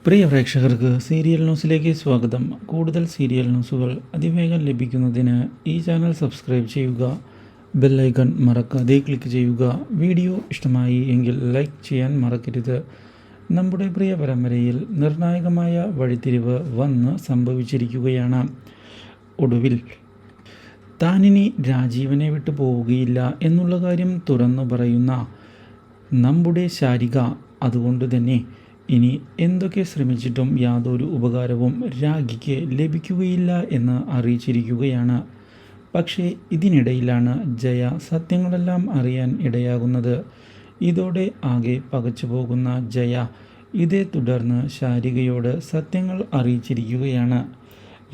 പ്രിയ പ്രേക്ഷകർക്ക് സീരിയൽ ന്യൂസിലേക്ക് സ്വാഗതം. കൂടുതൽ സീരിയൽ ന്യൂസുകൾ അതിവേഗം ലഭിക്കുന്നതിന് ഈ ചാനൽ സബ്സ്ക്രൈബ് ചെയ്യുക. ബെല്ലൈക്കൺ മറക്കാതെ ക്ലിക്ക് ചെയ്യുക. വീഡിയോ ഇഷ്ടമായി എങ്കിൽ ലൈക്ക് ചെയ്യാൻ മറക്കരുത്. നമ്മുടെ പ്രിയ പരമ്പരയിൽ നിർണായകമായ വഴിത്തിരിവ് വന്ന് സംഭവിച്ചിരിക്കുകയാണ്. ഒടുവിൽ താനിനി രാജീവനെ വിട്ടു പോവുകയില്ല എന്നുള്ള കാര്യം തുറന്നു പറയുന്ന നമ്മുടെ ശാരിക, അതുകൊണ്ട് തന്നെ ഇനി എന്തൊക്കെ ശ്രമിച്ചിട്ടും യാതൊരു ഉപകാരവും രാഖിക്ക് ലഭിക്കുകയില്ല എന്ന് അറിയിച്ചിരിക്കുകയാണ്. പക്ഷേ ഇതിനിടയിലാണ് ജയ സത്യങ്ങളെല്ലാം അറിയാൻ ഇടയാകുന്നത്. ഇതോടെ ആകെ പകച്ചു പോകുന്ന ജയ ഇതേ തുടർന്ന് ശാരികയോട് സത്യങ്ങൾ അറിയിച്ചിരിക്കുകയാണ്.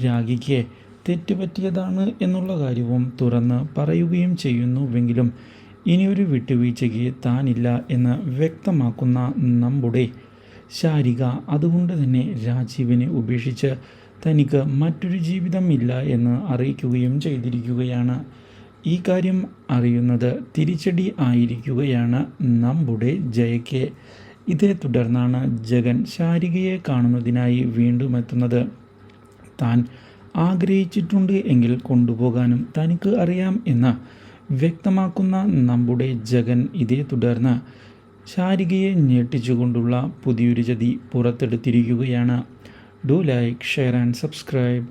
രാഖിക്ക് തെറ്റുപറ്റിയതാണ് എന്നുള്ള കാര്യവും തുറന്ന് പറയുകയും ചെയ്യുന്നുവെങ്കിലും ഇനിയൊരു വിട്ടുവീഴ്ചയ്ക്ക് താനില്ല എന്ന് വ്യക്തമാക്കുന്ന നമ്മുടെ ശാരിക, അതുകൊണ്ട് തന്നെ രാജീവിനെ ഉപേക്ഷിച്ച് തനിക്ക് മറ്റൊരു ജീവിതമില്ല എന്ന് അറിയിക്കുകയും ചെയ്തിരിക്കുകയാണ്. ഈ കാര്യം അറിയുന്നത് തിരിച്ചടി ആയിരിക്കുകയാണ് നമ്മുടെ ജയയ്ക്ക്. ഇതേ തുടർന്നാണ് ജഗൻ ശാരികയെ കാണുന്നതിനായി വീണ്ടും എത്തുന്നത്. താൻ ആഗ്രഹിച്ചിട്ടുണ്ട് എങ്കിൽ കൊണ്ടുപോകാനും തനിക്ക് അറിയാം എന്ന് വ്യക്തമാക്കുന്ന നമ്മുടെ ജഗൻ ഇതേ തുടർന്ന് ശാരികയെ ഞെട്ടിച്ചുകൊണ്ടുള്ള പുതിയൊരു ചതി പുറത്തെടുത്തിരിക്കുകയാണ്. Do like, share and subscribe.